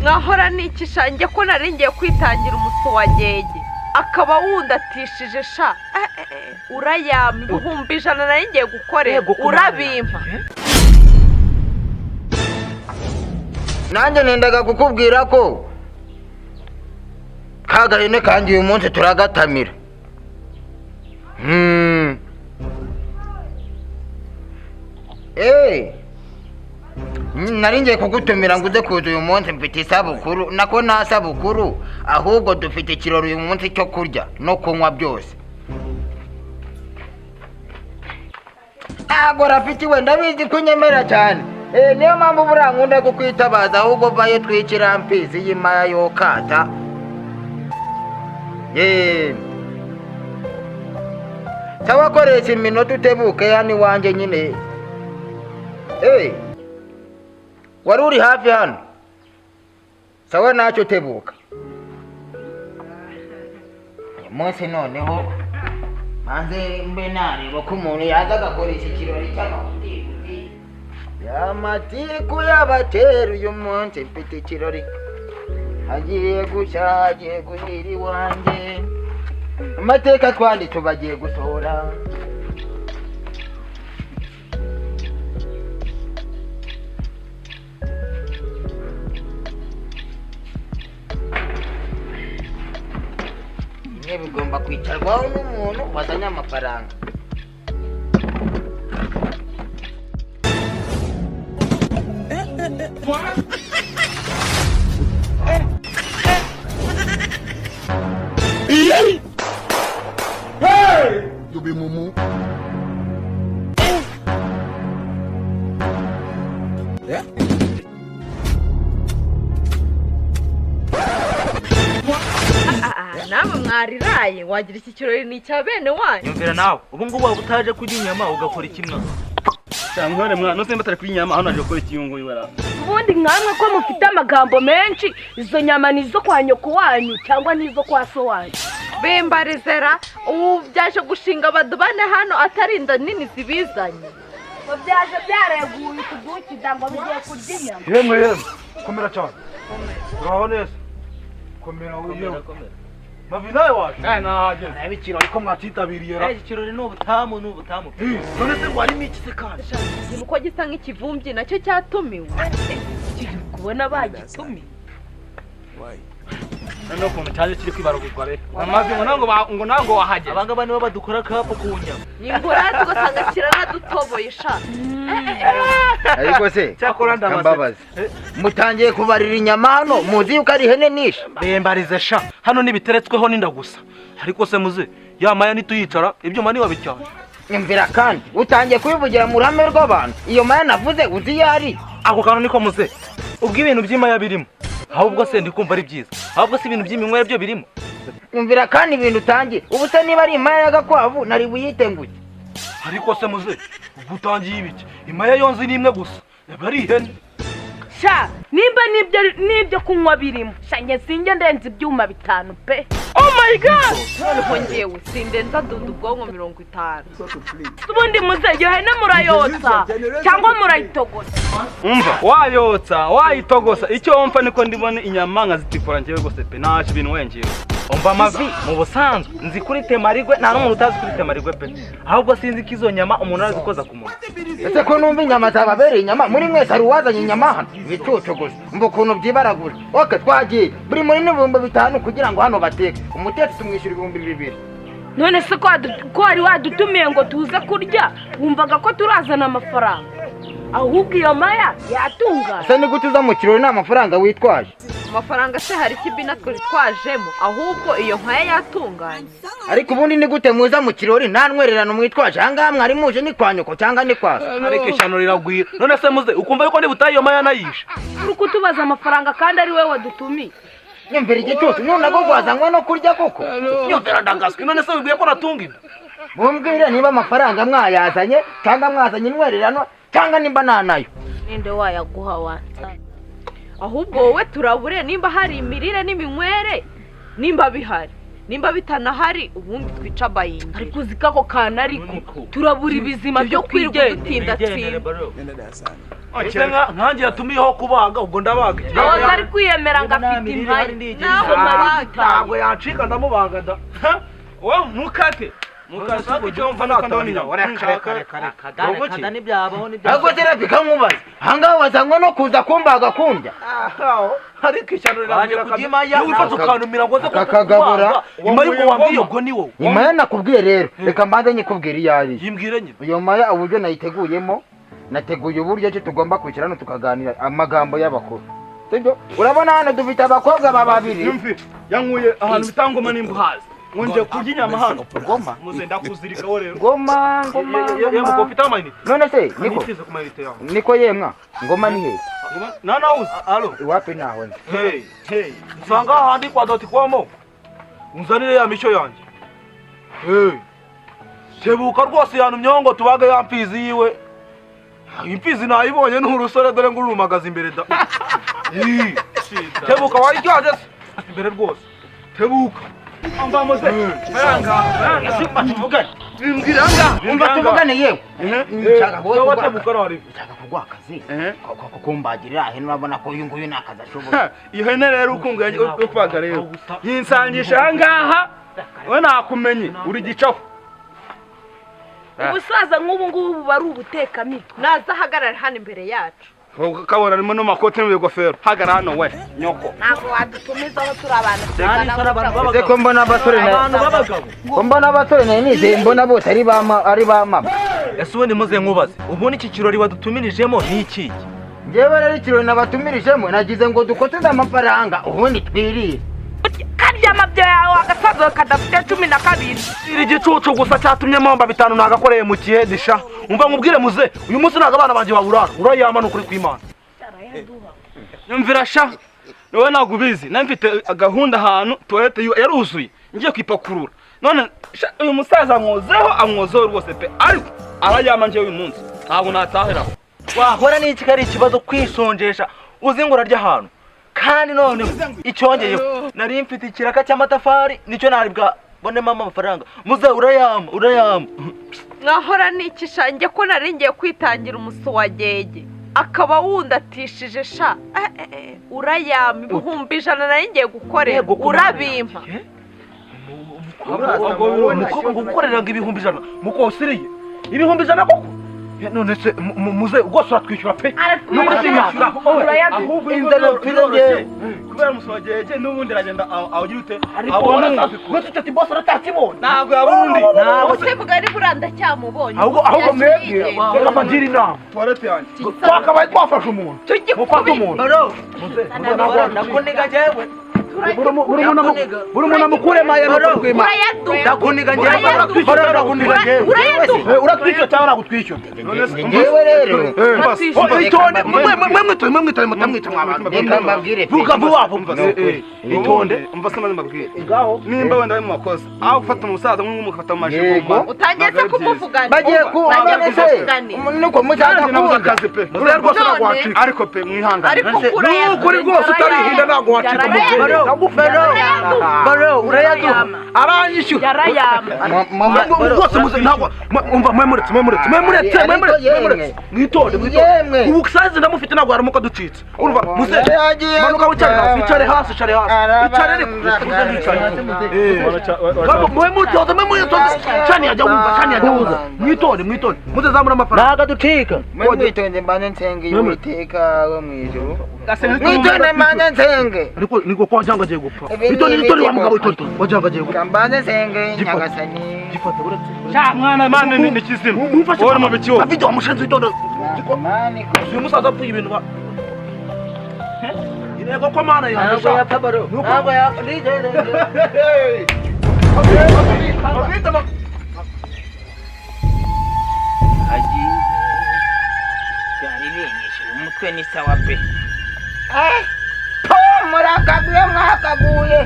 mwahora nikishange ko naringiye kwitangira umuso wa gege akaba wundatishije sha urayamba ibihumbi 100 naringiye gukorera urabimpa nanjye nendaga kukubwira ko kagahene kandi uyu munsi turagatamira naringiye kugutumira ngo uze kuza uyu munsi mfite isabukuru nako nta sabukuru ahubwo dufite ikirori uyu munsi cyo kurya no kunywa byose ntabwo rafite wenda bizi kunyemera cyane niyo mpamvu buriya nkunda kukwitabaza ahubwo vayo twikira mfizi y'imaya yokata sawa koresha iminota utebuke hano iwanjye nyine wari uri hafi hano sawa ntacyo tebuka uyu munsi noneho maze mbe nareba ko umuntu yaza agakoresha ikirori cy'amatiku y'amatiku y'abatera uyu munsi mfite ikirori hagiye gushya hagiye guhira iwanjye amateka twanditse bagiye gusohora bimwe bigomba kwicarwaho n'umuntu wazanye amafaranga You be mumu. Yeah. nawe mwariraye wagira iki kirori ni cya bene wanyu nyumvira nawe ubu ngubu waba utaje kurya inyama ugakora ikimwa cyangwa mwana no semba tari kurya inyama hano aje gukora ikiyungu yibara ubundi nkamwe ko mufite amagambo menshi izo nyama nizo kwa nyoko wanyu cyangwa nizo kwa so wanyu bembarizera ubu byaje gushinga abadubane hano atarinda nini zibizanye byaje byareguye kudukida ngo bigiye kurya inyama Yemwe komera cyane uraho neza komera wiyo Mavinaye wacu naje nabikiro ariko mwatitabiriye ra ikirori n'ubutamu none se ngo harimo iki se kandi ikintu ko gisa nk'ikivumbyi nacyo cyatumiwe kiri kubona bagitumiye no kuntu cyaje kiri kwibarugurwa rero amazi ngo nango wahagera abangaba nibo badukora kapo kunyama ingura tugasanga kirana dutoboye sha ariko se cyakora ndambabaza mutangiye kubarira inyama hano muzi yuko ari ihene nisha bembarize sha hano nibiteretsweho ninda gusa ariko se muze yamaya nituyicara ibyo mani wabicyaje imvira kandi utangiye kubivugira mu ruhame rw'abantu iyo maya navuze uzi yari ako kantu niko muze ubwo ibintu by'imaya birimo ahubwo se ndikumva ari byiza ahubwo se ibintu by'iminywere byo birimo imvira kandi ibintu utangiye ubu se niba ari imaya y'agakwavu nari buyitenguye ariko se muze ubwo utangiye ibiki imaya yonze ni imwe gusa yaba ari ihene sha nimba nibyo kunywa birimo shange singe ndenze ibyuma 5 pe oh my god noneho ngewe sindenza dudu ubwonko 50 ubundi muze yohene murayotsa cyangwa murayitogosa umva wayotsa wayitogosa icyo wumva niko ndibone inyama nka zitikora ngewe gose pe naje ibintu wengewe umva amavi mu busanzwe nzi kuri temarigwe nta n'umuntu utazi kuri temarigwe pe ahubwo sinzi ko izo nyama umuntu arazikoza ku muntu ese ko numva inyama zababereye inyama muri mwese ari uwazanye inyama hano ibicucu gusa umva ukuntu byibaragura oke twagiye buri muri n'ibihumbi 5 kugira ngo hano bateke umutetsi tumwishyura 2,000 none se ko wari wadutumiye ngo tuze kurya wumvaga ko turazana amafaranga ahubwo iyo maya yatungana ese ni gute uza mu kirori nta mafaranga witwaje amafaranga se hari ikibina twari twajemo ahubwo iyo nkaya yatunganye ariko ubundi ni gute muza mu kirori nta ntwererano mwitwaje ahangaha mwari muje ni kwa nyoko cyangwa ni kwa so ariko ishyano riragwira none se muze ukumva yuko ndi butaye iyo maya nayisha uri kutubaza amafaranga kandi ari wowe wadutumiye nyumvira igicucu none ko gwazanywe no kurya koko nyumvira ndagaswe none se wibwiye ko natunga inda mumbwire niba amafaranga mwayazanye cyangwa mwazanye intwererano cyangwa nimba nanayo ninde wayaguha wanza ahubwo wowe turabure nimba hari imirire n'iminywere nimba bihari nimba bitanahari ubundi twica bayingi ariko uzika ko kana ariko turabura ibizima byo kwirinda gutinda twimba nkanjye yatumiyeho kubaga ubwo ndabaga aho ari kwiyemera ngo afite impaya naho mabaga ntabwo yancika ndamubaga da wowe mukate icyo mva nuko ndabona ariko terapi kankubaza ahangaha wazanywe no kuza kumbaga kundya ariko ishyano rirangira akadimaya wifata ukanumira ngo nze kakagabura nyuma y'uko wambwiye ubwo ni wowe nyuma ya nakubwiye rero reka mbanze nyikubwira iyo ari yimbwire nyine iyo maya uburyo nayiteguyemo nateguye uburyo ki tugomba kwicara hano tukaganira amagambo y'abakuru sibyo urabona hano dufite abakobwa babiri yankuye ahantu bitangoma n'imbuhazi nje kurya inyama hano ngoma muze ndakuzirikaho rero ngoma yemwe ufite amayinite none se niko nitize ku mayinite yawe niko yemwa ngoma ni hehe nana uzi alo iwapi naho nzi hey usanga ahandi kwa doti kwamo unzanire ya mico yanjye tebuka rwose yantumye ngo tubage ya mfizi yiwe imfizi nayibonye n'urusore dore ngo urumagaza imbere da tebuka wayijyaje imbere rwose tebuka umva muze umva tuvugane yewe nshaka kugwa akazi ko kumbagirira heno urabona ko uyu nguyu nakazi ashobora iyo hene rero ukunguye upaga rero yinsangisha ahangaha we nakumenye uri gicaho ubusaza nk'ubu ngubu buba ari ubutekamitwe naza ahagarara hano imbere yacu kabona arimo n'amakoti n'ibigofero hagara hano we nyoko ntabwo wadutumizaho turi abantu ese ko mbona abasore ko mbona abasore nayo nizeye mbona bose ari ba mama ese ubundi muze nkubaze ubundi iki kirori wadutumirijemo ni iki njyewe rero ikirori nabatumirijemo nagize ngo dukoteze amafaranga ubundi twirire karya amabyo yawe agasaza kadafite 12 iri gicucu gusa cyatumye mpomba 5 nagakoreye mu kihedisha umva nkubwire muze uyu munsi naga abana banje baburara urayamana ukuri kw'Imana nyumvira sha wowe nagubizi namfite gahunda ahantu toilette yaruzuye ngiye kwipakurura none uyu musaza amwozeho rwose pe ariko arayama nje uyu munsi ntabwo natahiraho wahora n'iki kari ikibazo kwisonjesha uzingura rya ahantu kandi none icyongeyeho nari mfite ikiraka cy'amatafari nicyo nari bwabonemo amafaranga muze urayama mwahora n'ikishange ko nari ngiye kwitangira umusuwagege akaba wundatishije sha urayama ibihumbi 100 nari ngiye gukorera urabimpa gukorera ngo ibihumbi 100 mukosiriye ibihumbi 100 koko none se muze rwose uratwishyura pe ahubwo inzara mfite kubera umusuwagege n'ubundi aragenda awugira ute abona ati boss aratakibona ntabwo yabundi use bugari buranda cyamubonye ahubwo mwebwe bakagira inama toilette yanjye twakabaye twafashe umuntu mufata umuntu nako niga jewe buri muntu amukure maya no kwima ndakuniga ngiye uratwishyura cyangwa nagutwishyura ngewe rero itonde mwemwitore mutamwita mwabana reka mbabwire vuga vuba itonde umva se mbabwire nimba wenda ari mu makosa aho ufata umusaza mugafata mu majigo utangiye kumuvugana bagiye kubana se nuko muzaza nabuze akazi pe rwose nagwacika ariko pe mwihangane kuri rwose utarihinda nagwacika mu baro urayaduha aranyishyura rwose muze ntabwo umva mwemuretse mwitonde ubu kusaze ndamufite ntabwo haramuka ducitse urumva muze manuka wicare hasi icare mwemuretse cyane yajya wumva mwitonde muze zamura amafaranga ntago ducika mwitonde mbane nsenge y'Uwiteka wo mwijuru mwitonde mbane nsenge ariko niko kwa cyangwa agiye gupfa itonde wa mugabo itonde wajyanga agiye gupfa mbane nsenge nyagasani gifata buretse sha mwana mane ni kizima uri mu bikiwo afite umushenzi itonde uyu musaza apfuye ibintu ba irego ko mana yanjye sha ntabwo umutwe ni sawa pe murakaguye mwakaguye